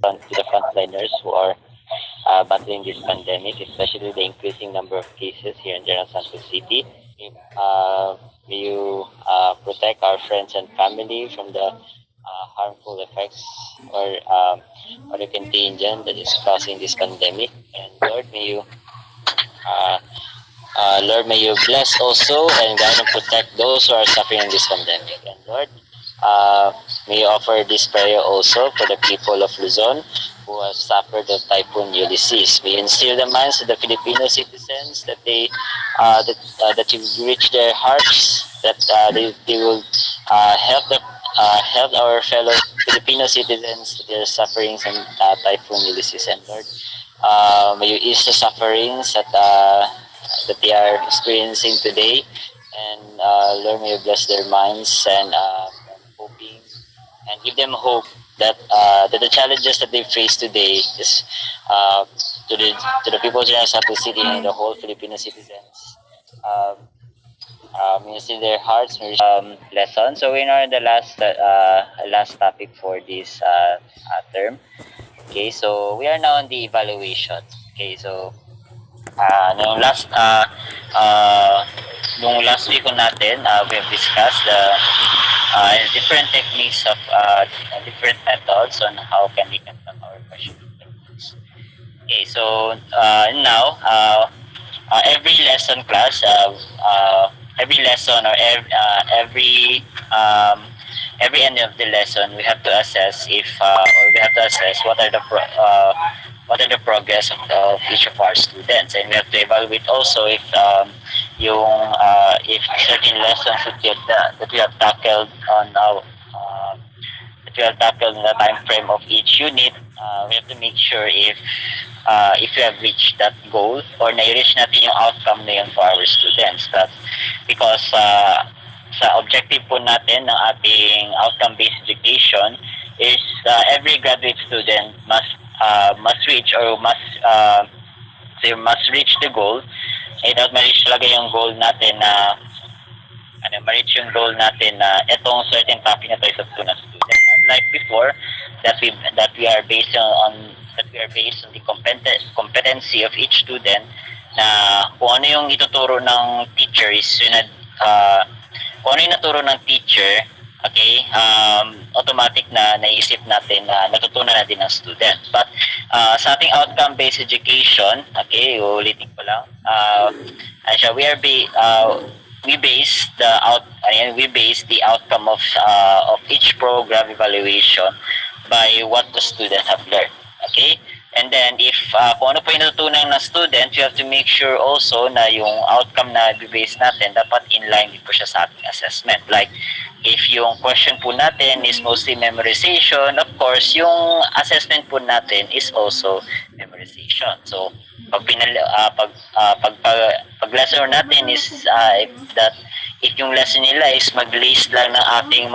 to the frontliners who are battling this pandemic, especially the increasing number of cases here in General Santos City. May you protect our friends and family from the harmful effects or the contagion that is causing this pandemic. And uh, Lord, may you bless also and guide and protect those who are suffering in this pandemic. And Lord, uh, may you offer this prayer also for the people of Luzon who have suffered the Typhoon Ulysses. May you instill the minds of the Filipino citizens that that you reach their hearts, that they will help our fellow Filipino citizens that are suffering from Typhoon Ulysses. And Lord, may you ease the sufferings that they are experiencing today, and Lord, may you bless their minds and hoping and give them hope that the challenges that they face today is uh, to the people of Santos City and the whole Filipino citizens. Um, you see their hearts lesson. So we are in the last topic for this term. Okay, so we are now on the evaluation. Okay, so nung uh, last week ko natin, we have discussed the different techniques of different methods on how can we conduct our questioning techniques. Okay, so now every lesson class, every lesson or every end of the lesson, we have to assess if or we have to assess what are the progress of each of our students, and we have to evaluate also if certain lessons that we have tackled on our that we have tackled in the time frame of each unit. We have to make sure if we have reached that goal or na-reach natin yung outcome na yun for our students. Because sa objective po natin ng ating outcome-based education is every graduate student must reach or must reach the goal. Dapat ma-reach talaga yung goal natin na ma-reach yung goal natin na itong certain topic na to is up to na student. Unlike before, that we are based on the competency of each student, na kung ano yung ituturo ng teacher is kung ano yung naturo ng teacher, okay, automatic na naisip natin na natutunan na din ng student. But sa ating outcome-based education, okay, ulitin ko lang, we base the outcome of each program evaluation by what the student have learned. Okay? And then if kung ano po yung natutunan ng student, you have to make sure also na yung outcome na i-base natin dapat in line din po siya sa ating assessment. Like if yung question po natin is mostly memorization, of course yung assessment po natin is also memorization. So pag lesson natin is if yung lesson nila is mag-list lang ng ating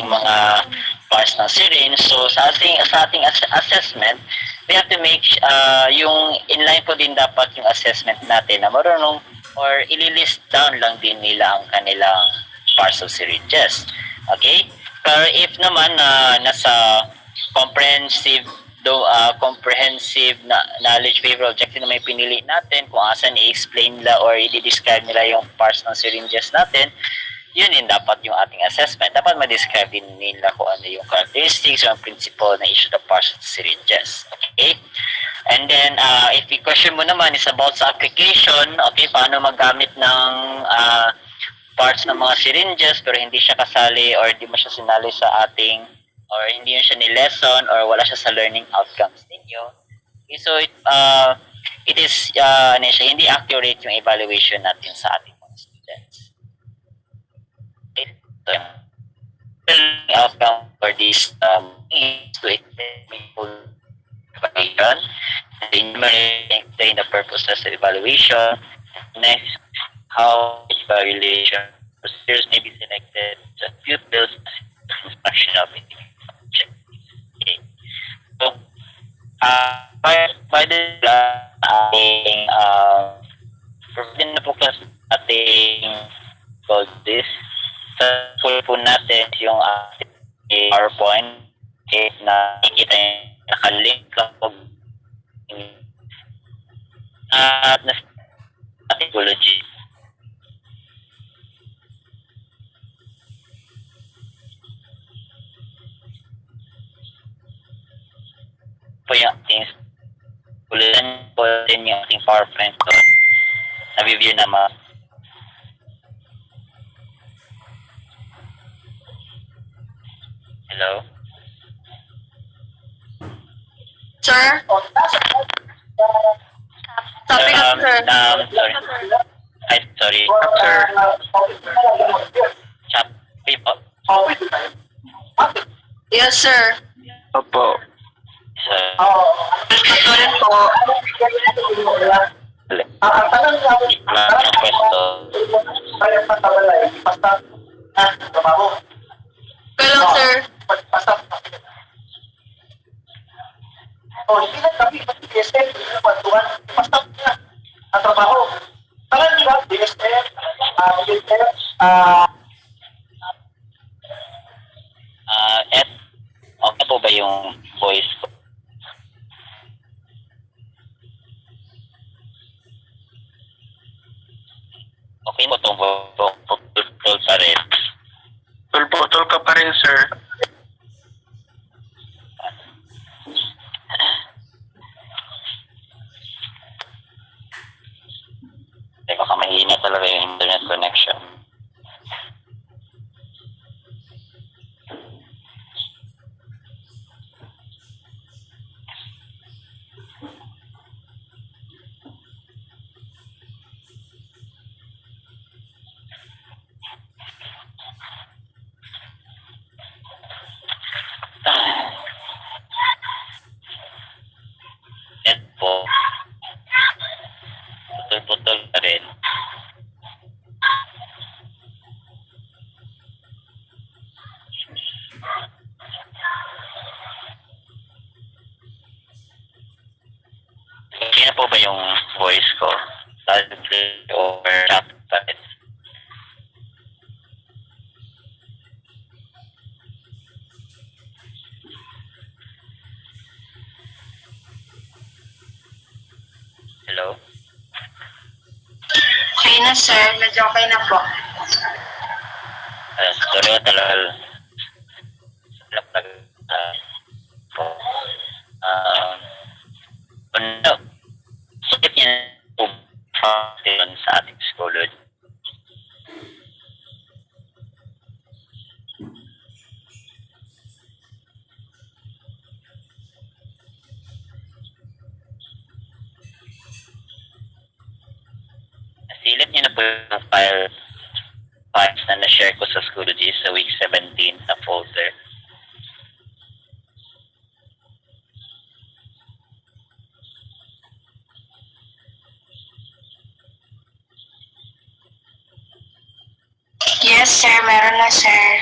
mga parts ng syringe. So sa ating assessment, we have to make yung inline po din dapat yung assessment natin na marunong or ililist down lang din nila ang kanilang parts of syringes. Okay? Pero if naman nasa comprehensive knowledge paper objective na may pinili natin, kung asan i-explain nila or i-describe nila yung parts ng syringes natin, yun din dapat yung ating assessment. Dapat ma-describe din nila kung ano yung characteristics or principle na issue the parts of syringes. Okay? And then, if the question mo naman is about sa application, okay, paano maggamit ng parts ng mga syringes pero hindi siya kasali or hindi mo siya sinali sa ating or hindi yun siya ni-lesson or wala siya sa learning outcomes ninyo. Okay, so, it is, hindi accurate yung evaluation natin sa ating mga students. Outcome for this is to evaluation, explain the purposes of evaluation. Next, how evaluation procedures may be selected, the pupils instruction of it. Okay. So, by the providing na po class ating called this sa full po natin yung PowerPoint, okay, na nakikita nyo, nakalink kapag at na psychology po yung ating ulitin po din yung ating PowerPoint ko. Nabiview naman. Hello? Sir? Sabi ko, sir. Sorry. Ay, sorry. Sir. Sabi po. Yes, sir. Opo. Sir. Patuloy po. Ang pwesto. Kailan, sir? Oh, hindi lang kami BSF, kwentuhan, basta na ang trabaho. Parang di ba, BSF, Okay po ba yung voice ko? Okay mo itong putol pa rin. Putol ka pa rin, sir. Baka mahina talaga yung internet connection. Net po. Putol-putol pa rin. Okay na po ba yung voice ko? Loudly over chat pa rin. Hello? Okay na, sir. Medyo okay na po. Sorry ko talaga. Lapag. Po. Ano? Sakit niya po sa ating school. Nasilip niyo na po yung files na na-share ko sa Schoology sa week 17 na folder. Yes, sir. Meron na, sir.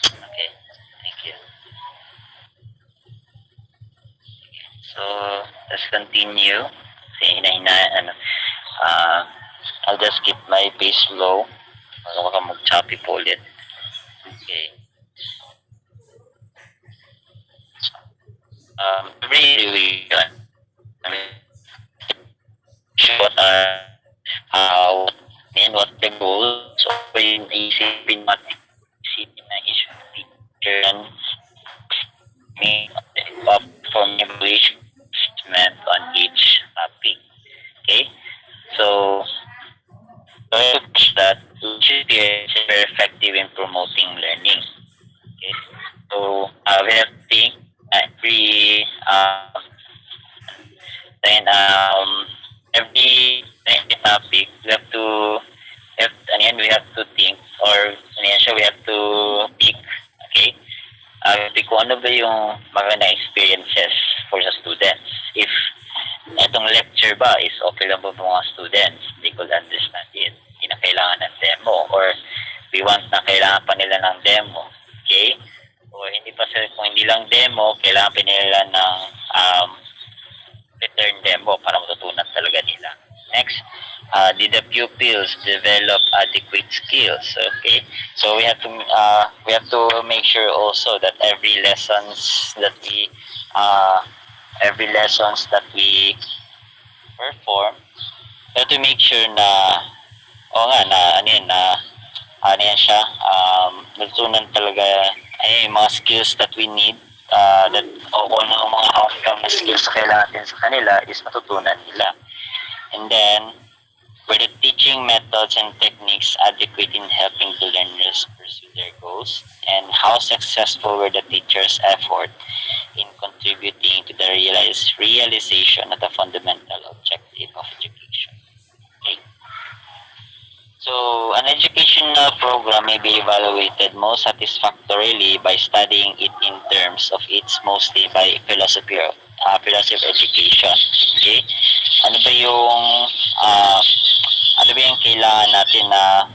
Okay, thank you. So, let's continue. Kasi I'll just keep my pace low. Para ka mag-choppy po ulit. Okay. Every week, what are how and what the goal. So, yung isipin natin, isipin na issue feature and from evaluation assessment on each topic. Okay? So, that should be very effective in promoting learning. Okay? So, we have to think every topic we have to think or we have to pick, okay? Pick kung ano ba yung maganda experiences for the students. If itong lecture ba is okay lang ba for mga students, they could understand it. Hindi na kailangan ng demo or we want na kailangan pa nila ng demo, okay? Or kung hindi lang demo, kailangan pa nila ng return demo para matutunan talaga nila. Next, did the pupils develop adequate skills? Okay, so we have to make sure also that every lessons that we perform, we have to make sure na o nga na ano yan siya, natutunan talaga ay yung mga skills that we need, that o kung ano ang mga outcome na skills na kailangan natin sa kanila is matutunan nila. And then, were the teaching methods and techniques adequate in helping the learners pursue their goals? And how successful were the teachers' effort in contributing to the realization of the fundamental objective of education? Okay. So, an educational program may be evaluated most satisfactorily by studying it in terms of its mostly by philosophy of education. Okay? Ano ba yung kailangan natin na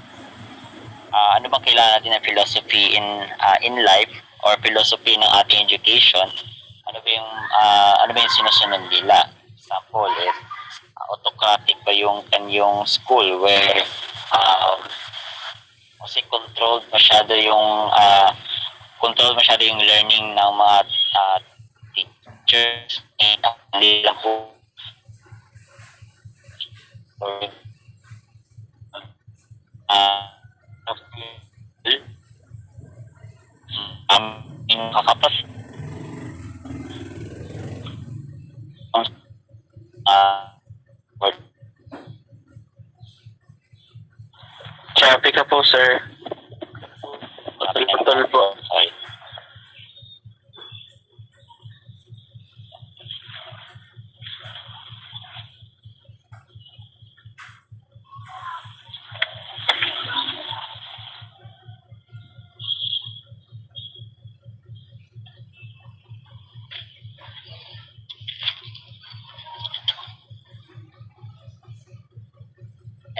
ano bang kailangan natin na philosophy in life or philosophy ng ating education? Ano ba yung sinusunod nila? Example, if autocratic ba yung kanyang school where kasi controlled masyado yung learning ng mga teachers, hindi lang po yung kakapas Traffic ka po, sir. Putol po. Sorry.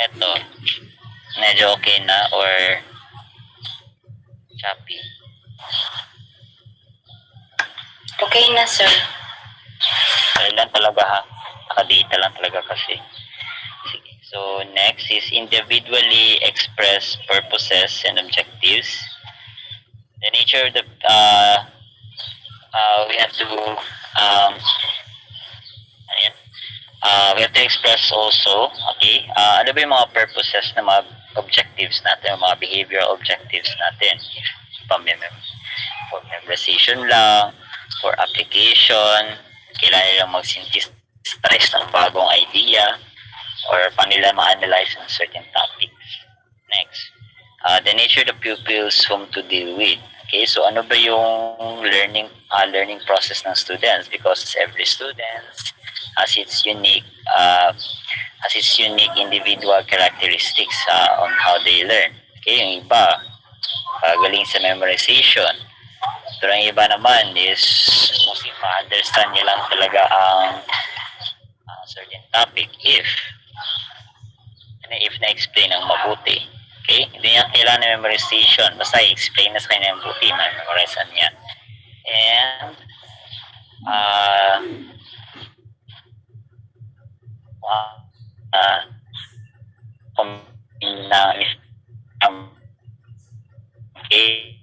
Eto, medyo okay na or choppy? Okay na, sir. Ayun lang talaga ha. Nakadata lang talaga kasi. Sige. So, next is individually express purposes and objectives. The nature of the, we have to, we have to express also, okay, ano ba yung mga purposes na mga objectives natin, mga behavioral objectives natin. For memorization lang, for application, kailangan nilang mag-synthesize ng bagong idea, or paano nila ma-analyze ng certain topics. Next, the nature of the pupils whom to deal with. Okay, so ano ba yung learning process ng students? Because every student has its unique individual characteristics on how they learn. Okay, yung iba galing sa memorization, pero yung iba naman is mostly ma-understand niya lang talaga ang certain topic if na-explain ng mabuti. Okay, hindi niya kailangan ng memorization, basta i-explain na sa kanya ng mabuti, ma-memorizean niya. And okay,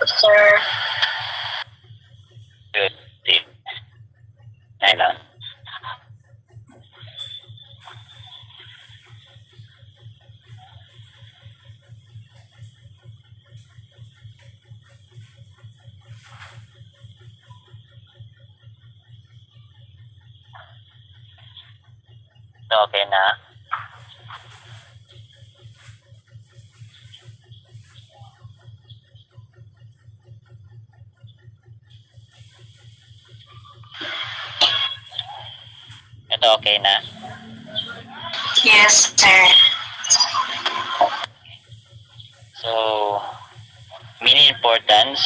Sir. Kailan? Okay na. Ito okay na. Yes, sir. So, meaning importance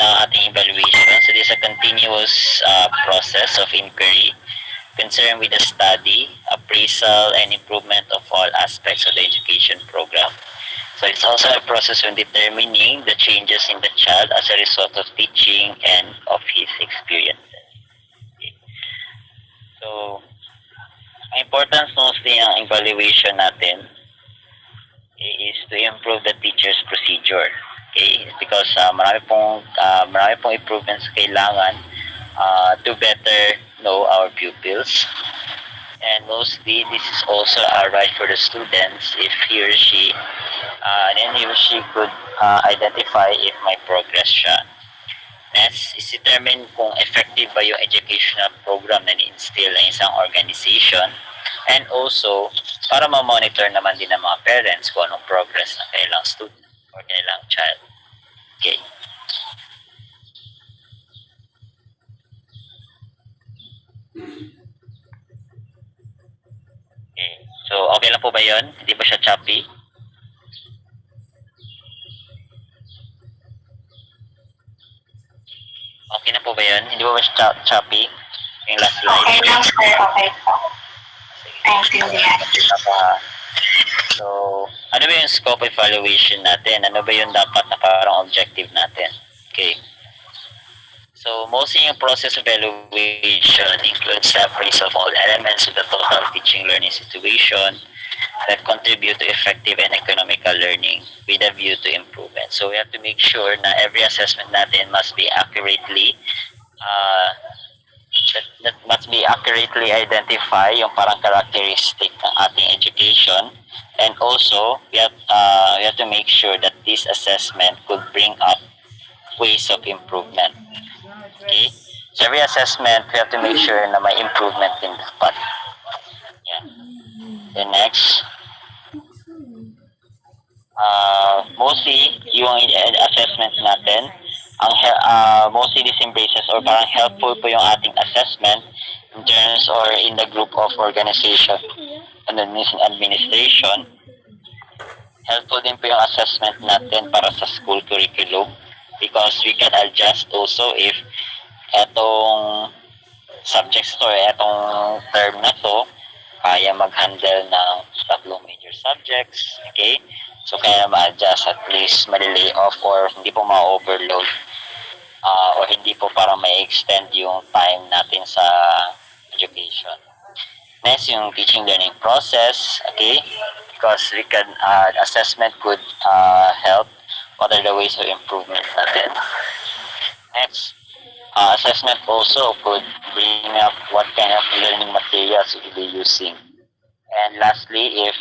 ng ating evaluation. So this is a continuous process of inquiry concerned with the study, appraisal, and improvement of all aspects of the education program. So it's also a process of determining the changes in the child as a result of teaching and of his experiences. Okay. So, ang importance mostly ng evaluation natin is to improve the teacher's procedure. Okay, because marami pong improvements kailangan to better know our pupils. And mostly, this is also a right for the students if he or she could identify if may progress siya. Next is determine kung effective ba yung educational program na ni-instill ng isang organization. And also, para ma-monitor naman din ng mga parents kung anong progress ng kailang student or kailang child. Okay. Okay. So, okay lang po ba yun? Hindi ba siya choppy? Okay na po ba yun? Hindi ba siya choppy? Yung last slide. Okay lang, sir. Okay po. Naintindihan. So, ano ba yung scope evaluation natin? Ano ba yung dapat na parang objective natin? Okay. So, mostly yung process of evaluation includes the appraisal of all elements of the total teaching learning situation that contribute to effective and economical learning with a view to improvement. So, we have to make sure na every assessment natin must be accurately that must be accurately identify yung parang characteristic ng ating education, and also we have to make sure that this assessment could bring up ways of improvement. Okay, so every assessment we have to make sure na may improvement in the part. Yeah. The next, mostly yung assessment natin, mostly this embraces or parang helpful po yung ating assessment in terms or in the group of organization and administration. Helpful din po yung assessment natin para sa school curriculum because we can adjust also if etong subjects to, etong term na to, kaya mag-handle ng tatlong major subjects. Okay? So, kaya ma-adjust at least malilay off or hindi po ma-overload or hindi po parang may extend yung time natin sa education. Next, yung teaching learning process, okay? Because we can, assessment could help. What are the ways of improvement natin? Next, assessment also could bring up what kind of learning materials we'll be using. And lastly, if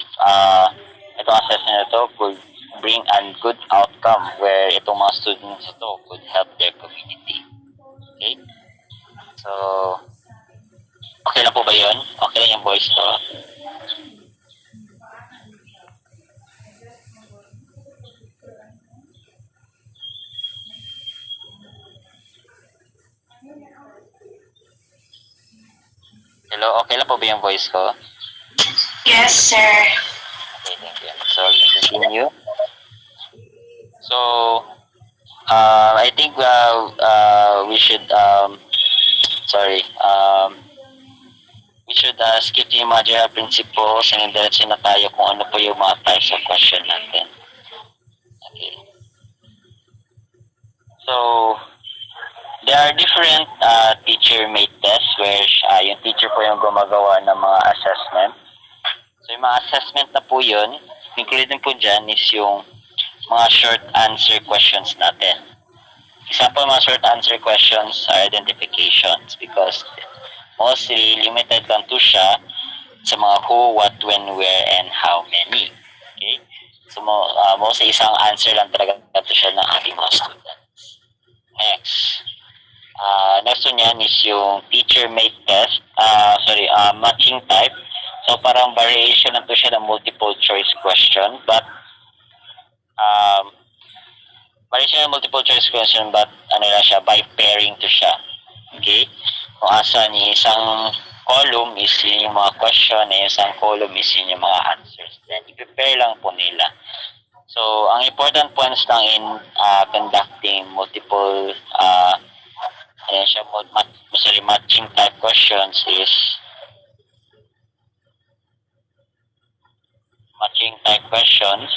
itong assessment na ito could bring a good outcome where itong mga students ito could help their community. Okay? So, okay lang po ba yun? Okay lang yung voice ko? Hello, okay lang po ba yung voice ko? Yes, sir. Okay, thank you. So, let's continue. So, I think we should, we should skip yung mga general principles and diretso na tayo kung ano po yung mga types of question natin. Okay. So, there are different teacher-made tests where yung teacher po yung gumagawa ng mga assessment. So, yung mga assessment na po yun, included po dyan is yung mga short answer questions natin. Example, mga short answer questions are identifications because mostly limited lang to siya sa mga who, what, when, where, and how many. Okay? So, mostly isang answer lang talaga to siya ng ating mga students. Next. Next one yan is yung teacher-made test. Matching type. So, parang variation na to siya ng multiple choice question. But, variation ng multiple choice question but by pairing to siya. Okay? Kung asan yung isang column is yun yung mga question, yung isang column is yun yung mga answers. Then, i-prepare lang po nila. So, ang important points lang in conducting multiple ayan siya, matching type questions is matching type questions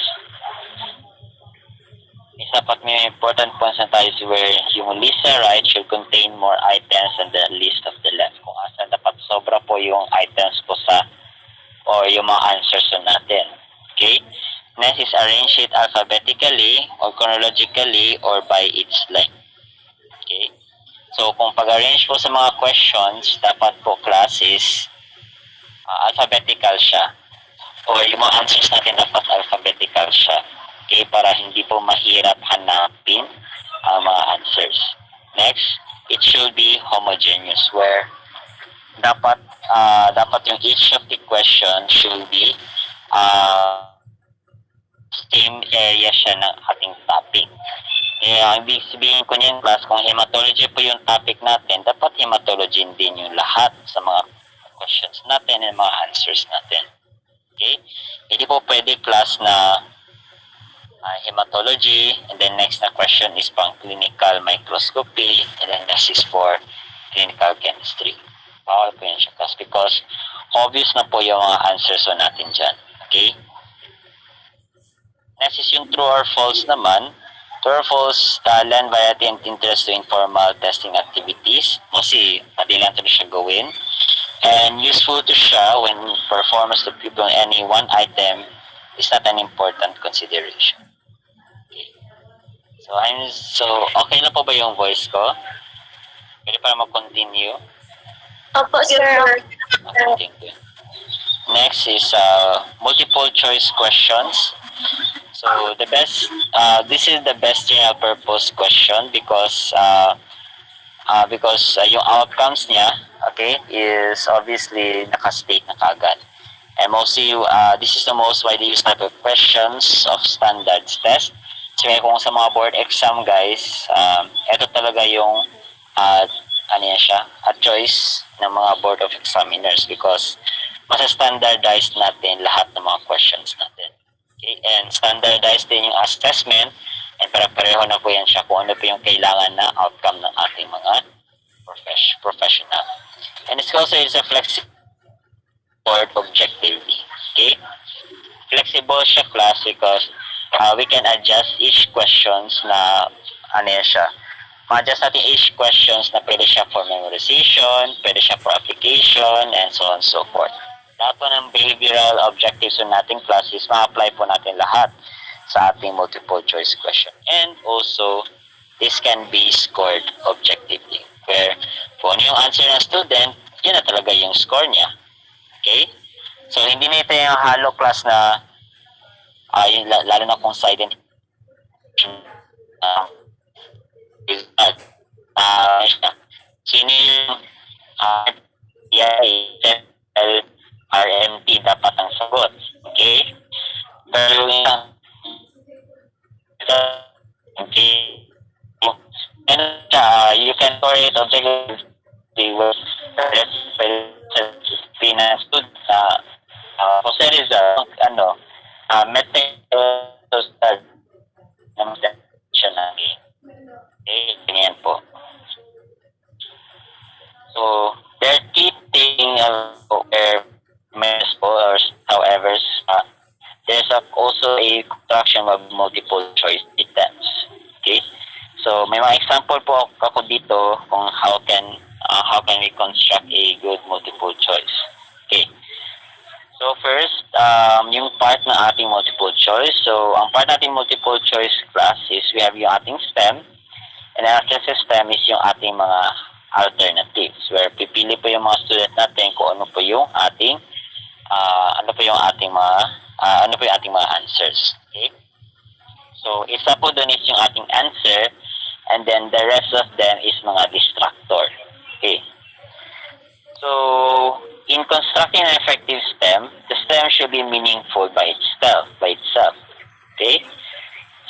is dapat may important points na tayo where yung list sa right should contain more items than the list of the left. Kung asan dapat sobra po yung items po sa or yung mga answers natin. Okay? Next is arrange it alphabetically or chronologically or by its length. Okay? So, kung pag-arrange po sa mga questions, dapat po classes alphabetical siya. Or yung mga answers natin dapat alphabetical siya. Okay, para hindi po mahirap hanapin ang mga answers. Next, it should be homogeneous where dapat yung each of the question should be same area siya ng ating topic. Ang ibig sabihin ko niyan class, kung hematology po yung topic natin, dapat hematology din yung lahat sa mga questions natin and mga answers natin. Okay? Hindi po pwede class na hematology, and then next na question is pang clinical microscopy, and then next is for clinical chemistry. Bawal po yun siya class because obvious na po yung mga answers natin dyan. Okay? Next is yung true or false naman. True or false, talent, variety, and interest to informal testing activities. Kasi madilan to siya gawin. And useful to siya when performance to people on any one item is not an important consideration. So, okay na po ba yung voice ko? Pwede para mag-continue? Opo, sir. Okay, thank you. Next is multiple choice questions. So, this is the best general purpose question because yung outcomes niya, okay, is obviously naka-state na kagad. And mostly, this is the most widely used type of questions of standards test. So, kung sa mga board exam, guys, ito talaga yung a choice ng mga board of examiners because masa-standardize natin lahat ng mga questions natin. Okay? And standardized din yung assessment and pareho na po yan siya kung ano po yung kailangan na outcome ng ating mga professional. And it's also a flexible board objectively. Okay? Flexible siya class because we can adjust each questions na siya. Ma-adjust natin each questions na pwede siya for memorization, pwede siya for application, and so on and so forth. Lahat po ng behavioral objectives ng ating classes, ma-apply po natin lahat sa ating multiple choice question. And also, this can be scored objectively. Where kung ano yung answer ng student, yun na talaga yung score niya. Okay? So, hindi na ito yung halo class na lalo na kung side and sino yung RMT dapat ang sagot. Okay? Pero okay. And you can score it objectively with finance good Jose Rizal, method to start ng siya namin. Okay, ganyan po. So, they're keeping or however, there's also a construction of multiple choice items. Okay? So, may mga example po ako dito kung how can we construct a good multiple choice. Okay. So first, yung part ng ating multiple choice. So, ang part nating multiple choice class is we have yung ating STEM. And ang ating STEM is yung ating mga alternatives. Where pipili po yung mga student natin kung ano po yung ating mga answers. Okay? So, isa po dun is yung ating answer. And then the rest of them is mga distractor. Okay. So, in constructing an effective STEM, the STEM should be meaningful by itself. Okay?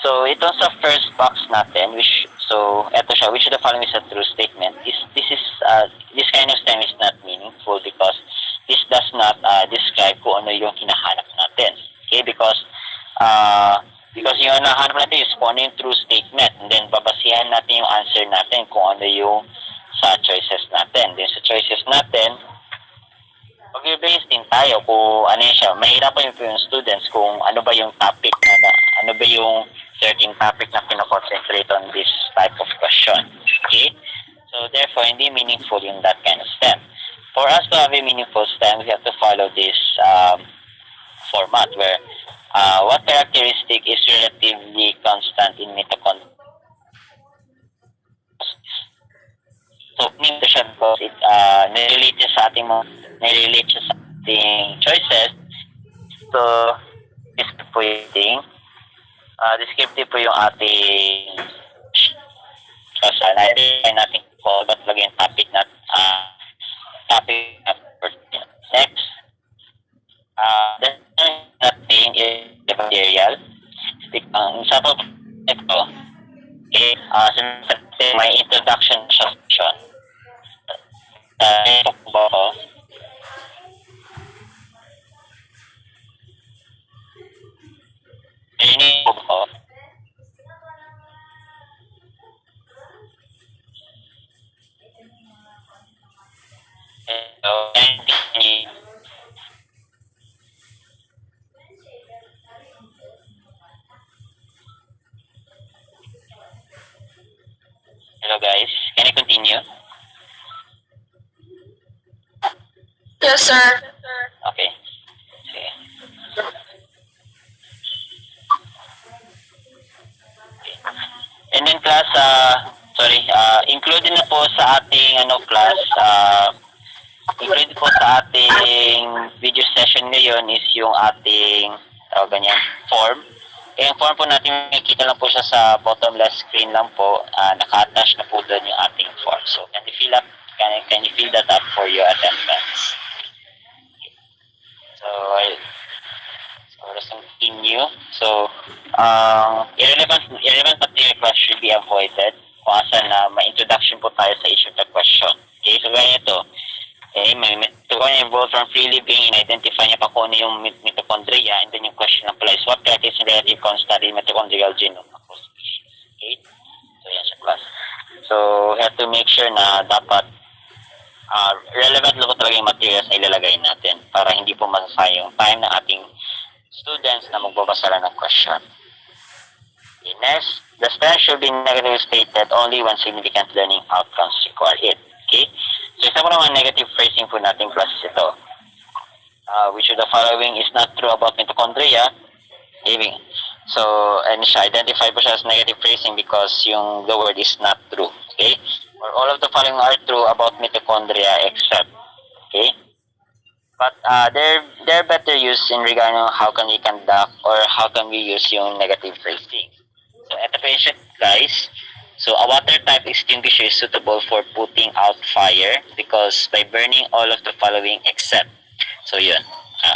So, ito sa first box natin, which of the following is a true statement. This kind of STEM is not meaningful because this does not describe kung ano yung hinahanap natin. Okay? Because Because yung nahanap natin is kung ano yung true statement. And then, babasihan natin yung answer natin kung ano yung sa choices natin. Then, sa choices natin, mag-base din tayo kung ano yun siya. Mahirapan yung students kung ano ba yung topic ano ba yung certain topic na pinakoncentrate on this type of question. Okay? So, therefore, hindi meaningful yung that kind of STEM. For us to have a meaningful STEM, we have to follow this format where what characteristic is relatively constant in mitochondria? So, nito siya because it nirelate siya sa ating choices. So, descriptive po yung descriptive po yung ating na-identify natin po ba't lagi yung topic na next. The thing is the material. Ang isa po ito, okay, may introduction section. Ito po ako. Ini po ako. Ito, hello guys, can I continue? Yes, sir. Okay. Sige. Okay. And then class, included na po sa ating class, included po sa ating video session ngayon is yung ating form. Yung form po natin, makikita lang po siya sa bottom left screen lang po. Naka-attach na po doon yung ating form. So, can you fill that up for your attendance? So, let's continue. So, irrelevant material class should be avoided kung asan na may introduction po tayo sa issue of the question. Okay, so ganyan ito. Okay, may mitochondria involved from free living in identify niya pa kung ano yung mitochondria, and then yung question na pala is what characteristics in relative constant in mitochondrial genome across species. Okay, so yan siya class. So, we have to make sure na dapat relevant lang po talaga yung materials na ilalagay natin para hindi po masasayang yung time ng ating students na magbabasa lang ng question. Okay, next, the STEM should be negatively stated only when significant learning outcomes require it. Okay? So, isa po naman negative phrasing po natin classes ito. Which of the following is not true about mitochondria? So, and siya, identify po siya as negative phrasing because yung the word is not true. Okay? Or all of the following are true about mitochondria except. Okay? But they're better used in regard to how can we conduct or how can we use yung negative phrasing. So, ito po yung guys. So, a water type extinguisher is suitable for putting out fire because by burning all of the following except. So, yun.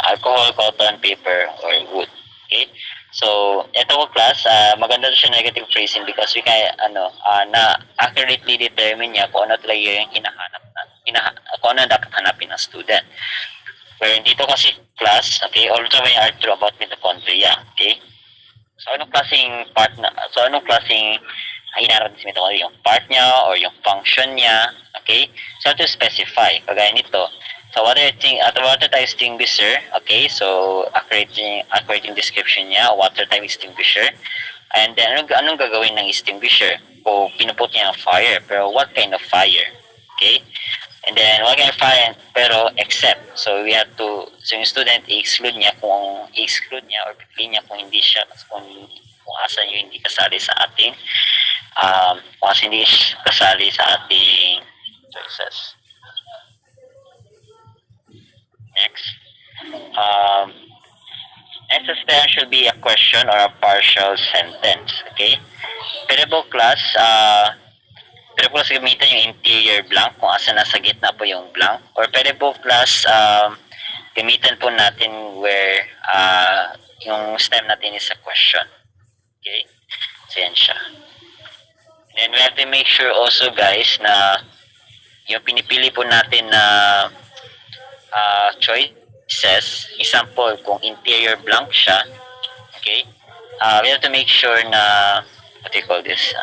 Alcohol, cotton, paper, or wood. Okay? So, ito po class, maganda siya negative phrasing because we can, na accurately determine niya kung ano talaga yung kung ano dapat hanapin ng student. Where dito kasi class, okay, all the way are true about mitochondria. Okay? So, anong klaseng hinarap si mitochondria, yung part niya or yung function niya, okay? So, to specify, kagaya nito, so water type extinguisher, okay? So, accurate yung description niya, water type extinguisher. And then, anong gagawin ng extinguisher? O pinuput niya ang fire, pero what kind of fire? Okay? And then, what kind of fire, pero except. So, we have to, so yung student, i-exclude niya or pipili niya kung hindi siya, kung asan yung hindi kasali sa ating kung hindi kasali sa ating choices. Next. Next there should be a question or a partial sentence. Okay? Pwede po class, gamitan yung interior blank kung asa nasa gitna po yung blank. Or pwede po class, gamitan po natin where yung stem natin is a question. Okay? So yan siya. And we have to make sure also guys na yung pinipili po natin na choices, example kung interior blank siya, okay, we have to make sure na, what do you call this,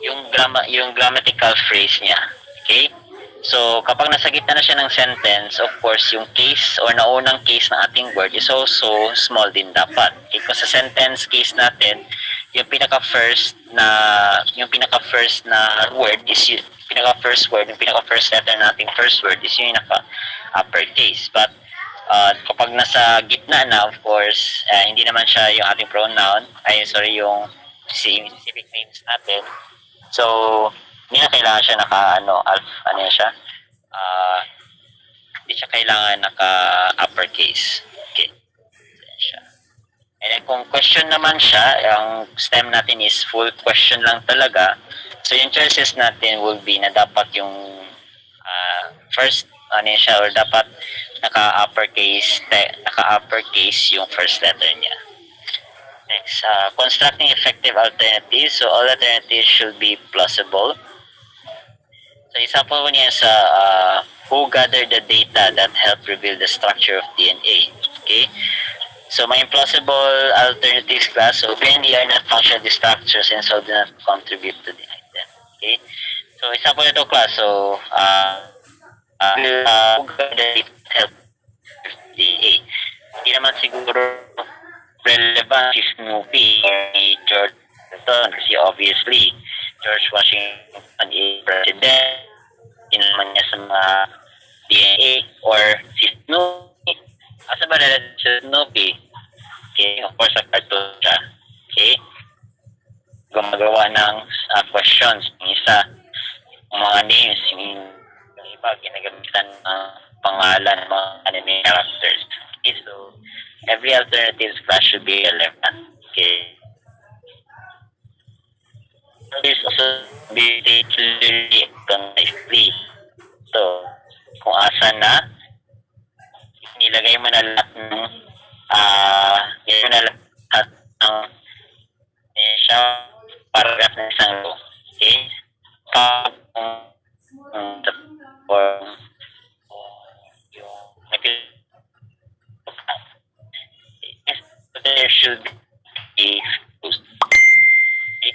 yung grammatical phrase niya. Okay? So, kapag nasa gitna na siya ng sentence, of course, yung case or naunang case ng ating word is also small din dapat. Okay? Kung sa sentence case natin, yung pinaka-first na word is yung pinaka-first letter nating first word is yung naka-uppercase. But, kapag nasa gitna na, of course, hindi naman siya yung ating pronoun, yung specific names natin. So, hindi na kailangan siya hindi siya kailangan naka-uppercase. Okay. Siya. And then, kung question naman siya, ang stem natin is full question lang talaga. So, yung choices natin will be na dapat yung first, or dapat naka-uppercase yung first letter niya. Next, constructing effective alternatives. So, all alternatives should be plausible. So, example po niya sa who gathered the data that helped reveal the structure of DNA. Okay? So, may implausible alternatives class. So, they are not functional structures and so do not contribute to the item. Okay? So, example ito class. So, who gathered the data that helped DNA. Hindi naman siguro relevant si Snoopy or ni George Washington kasi obviously George Washington is president, inaman niya sa mga DNA or si Snoopy. Asa ba na si Snoopy? Okay, of course, sa cartoon siya. Okay? Gumagawa ng questions. Yung isa, yung mga names, yung iba, ginagamitan ng pangalan ng mga anime characters. Okay, so, every alternative class should be relevant. Okay. This also be clearly nicely. So, kung asa na, nilagay mo na lahat ng siya paragraph na isang row. Okay? There should be excused. Okay?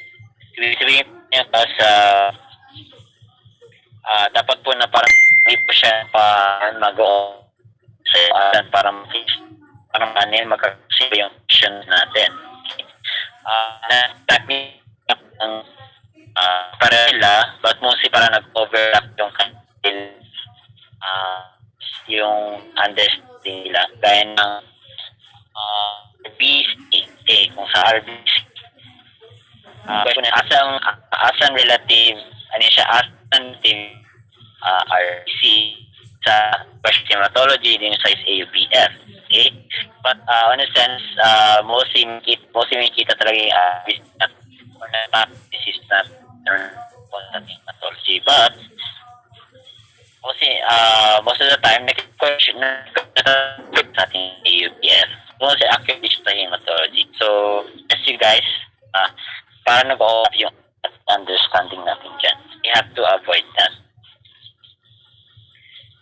Sabihin niya pa sa dapat po na parang hindi pa siya mag-o sa para magkakasiba yung question natin. Technique ng parela, but mostly para nag-overlap yung understanding nila. Gaya ng RBC, kung sa RBC, asang relative, RBC sa questionatology din sa AUPF. Okay? But on a sense, mostly makikita talaga yung this is not questionatology. But most of the time, question sa ating AUPF. Mostly accurate sa hematology. So, as you guys, para nag-o-off yung understanding natin dyan. We have to avoid that.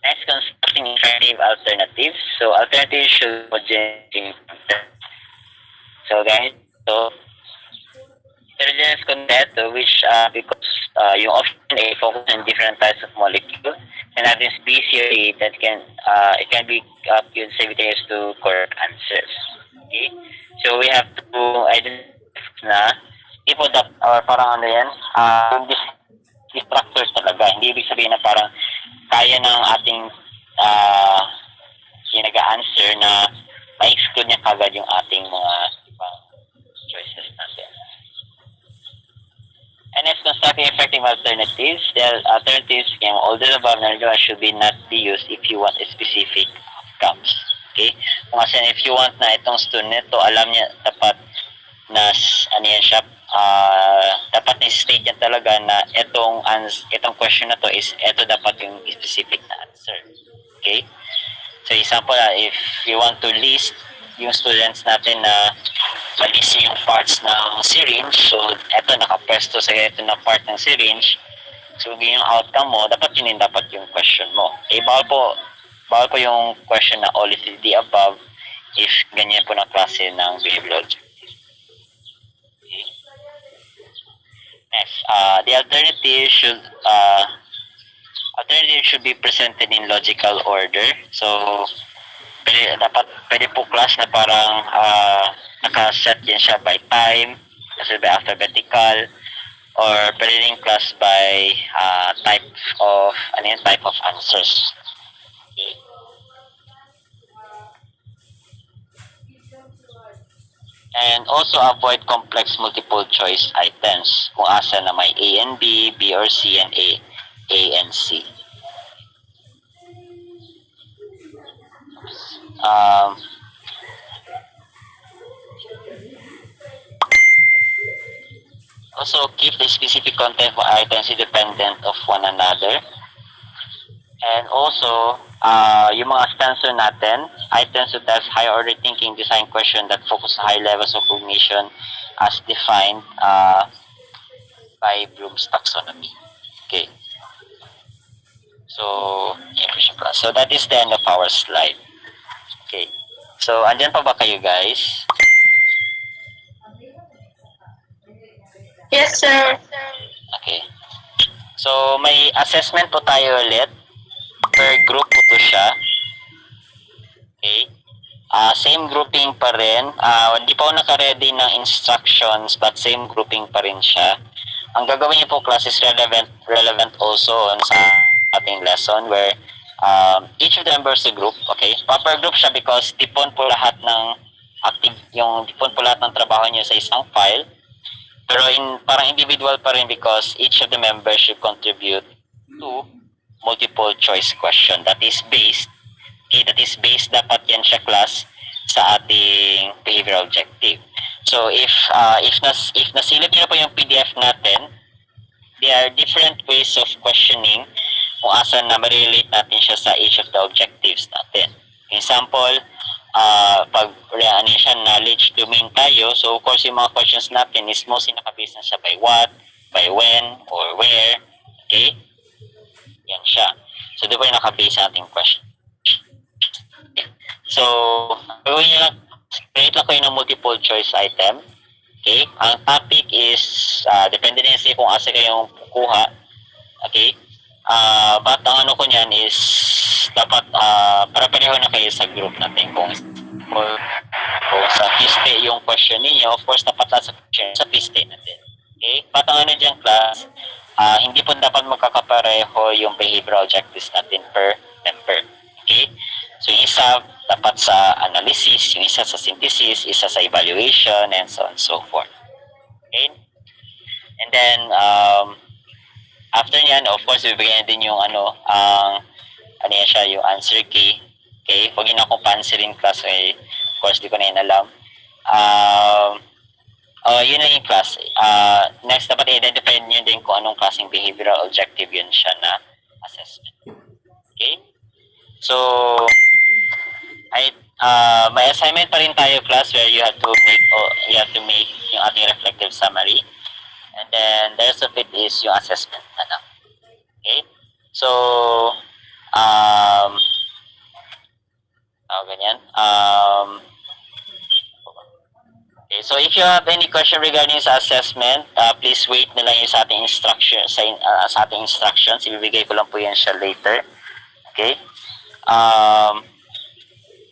Next, constructing effective alternatives. So, alternatives should generate content. So, guys, heterogeneous content, which because yung option A focus on different types of molecules and having species that it can be contributed to correct answers. Okay? So, we have to identify na i-product or parang structures talaga. Hindi ibig sabihin na parang kaya ng ating yung nag-answer na ma-exclude niya kagad yung ating mga ibang choices natin. And next, constructing effective alternatives. The alternatives can all the above should be not be used if you want a specific outcomes. Okay? Kung kasi if you want na itong student to alam niya dapat na dapat na-state yan talaga na itong question na to is ito dapat yung specific na answer. Okay? So example, if you want to list yung students natin na malist yung parts ng syringe, so ito nakapwesto sa ito na part ng syringe, so yung outcome mo, dapat yun dapat yung question mo. Bawal po yung question na all is the above if ganyan po na klase ng behavioral objectives. Next, the alternative should be presented in logical order. So, pwede po class na parang nakaset yan siya by time, kasi by alphabetical, or pwede rin class by type of answers. Okay. And also avoid complex multiple choice items kung asa na may A and B or C and A and C. Also, keep the specific content for items independent of one another. And also, yung mga stanza natin, items that has higher order thinking design question that focus on high levels of cognition as defined by Bloom's taxonomy. Okay. So, so that is the end of our slide. Okay. So, andyan pa ba kayo guys? Yes, sir. Okay. So, may assessment po tayo ulit. Per group po to siya. Okay. Same grouping pa rin. Hindi pa ako naka-ready ng instructions but same grouping pa rin siya. Ang gagawin niyo po class is relevant also on sa ating lesson where each of the members of the group, okay, proper group siya because tipon po lahat ng trabaho niyo sa isang file. Pero parang individual pa rin because each of the members should contribute to multiple choice question that is based dapat yan siya class sa ating behavioral objective. So if nasilip niyo po yung PDF natin, there are different ways of questioning kung asan na ma-relate natin siya sa each of the objectives natin. Example, pag siya, knowledge domain tayo, so of course yung mga questions natin is mostly nakabase na siya by what, by when, or where. Okay? Yan siya. So di ba yung nakabase sa ating question? So, gawin nyo lang, create lang kayo ng multiple choice item. Okay? Ang topic is, depende din sa kung asa kayong kukuha. Okay? But ang ano ko niyan is, dapat, para pareho na kayo sa group natin. Kung sa piste yung question ninyo, of course, dapat lahat sa question sa piste natin. Okay? But ang ano dyan, class, hindi po dapat magkakapareho yung behavioral objectives natin per member. Okay? So, yung isa dapat sa analysis, yung isa sa synthesis, isa sa evaluation, and so on and so forth. Okay? And then, after nyan, of course, bibigyan din yung yung answer key. Okay? Huwag yun akong pansirin class. Okay? Of course, di ko na yun alam. Yun na yung class. Next, dapat i-identify nyo din kung anong klaseng behavioral objective yun siya na assessment. Okay? So, may assignment pa rin tayo class where you have to make yung ating reflective summary. And then, the rest of it is yung assessment na lang. Okay? So, ganyan. Okay, so if you have any question regarding sa assessment, please wait na lang yung sa ating instructions. Sa ating instructions, ibibigay ko lang po yan siya later. Okay?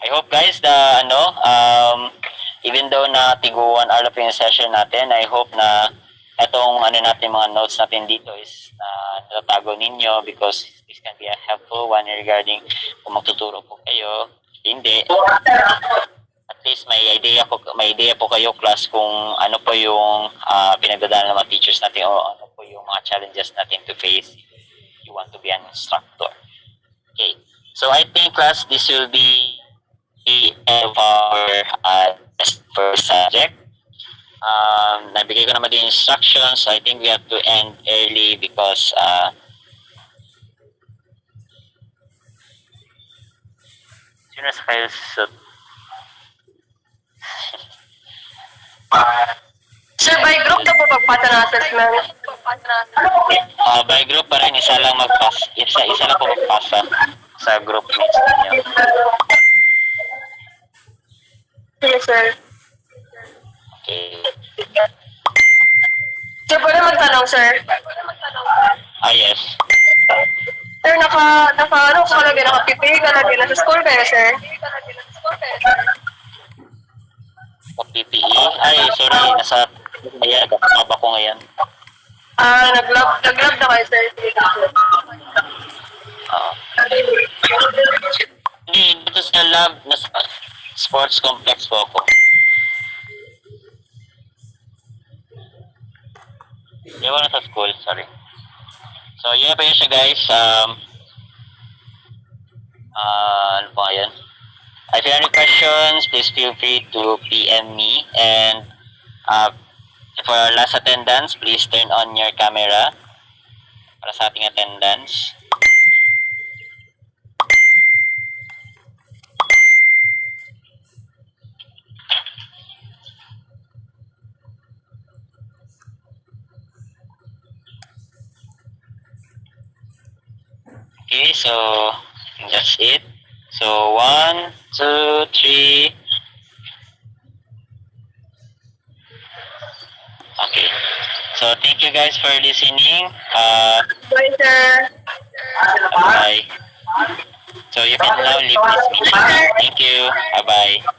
I hope guys even though na tigo 1 hour po yung session natin, I hope na itong natin mga notes natin dito is natatago ninyo because this can be a helpful one regarding kung magtuturo po kayo, hindi. At least may idea po kayo class kung ano po yung pinagdadaanan ng mga teachers natin o ano po yung mga challenges natin to face if you want to be an instructor. Okay. So I think class, this will be the end of our first subject. Nabigay ko naman din instructions, so I think we have to end early because sino sa kayo Sir, by group na po pagpasa ng assessment. by group pa rin, isa lang po magpasa sa group mates ninyo. Yes, sir. Okay. Sir, pwede magtanong, sir. Yes. Sir, ano ko lagi, naka-PPE ka lagi, nasa school kayo, sir? O PPE? Sorry, nasa kaya ba ko ngayon? Nag-lab na kayo, sir. Oo. Hindi, dito sa lab, nasa sports complex po ako. Di ba nasa school? Sorry. So, yun pa yun siya, guys. Ano pa ngayon? If you have any questions, please feel free to PM me. And for our last attendance, please turn on your camera para sa ating attendance. Okay, so that's it. So 1, 2, 3. Okay. So thank you guys for listening. Bye, sir. Bye. So you can now leave this meeting. Thank you. Bye bye.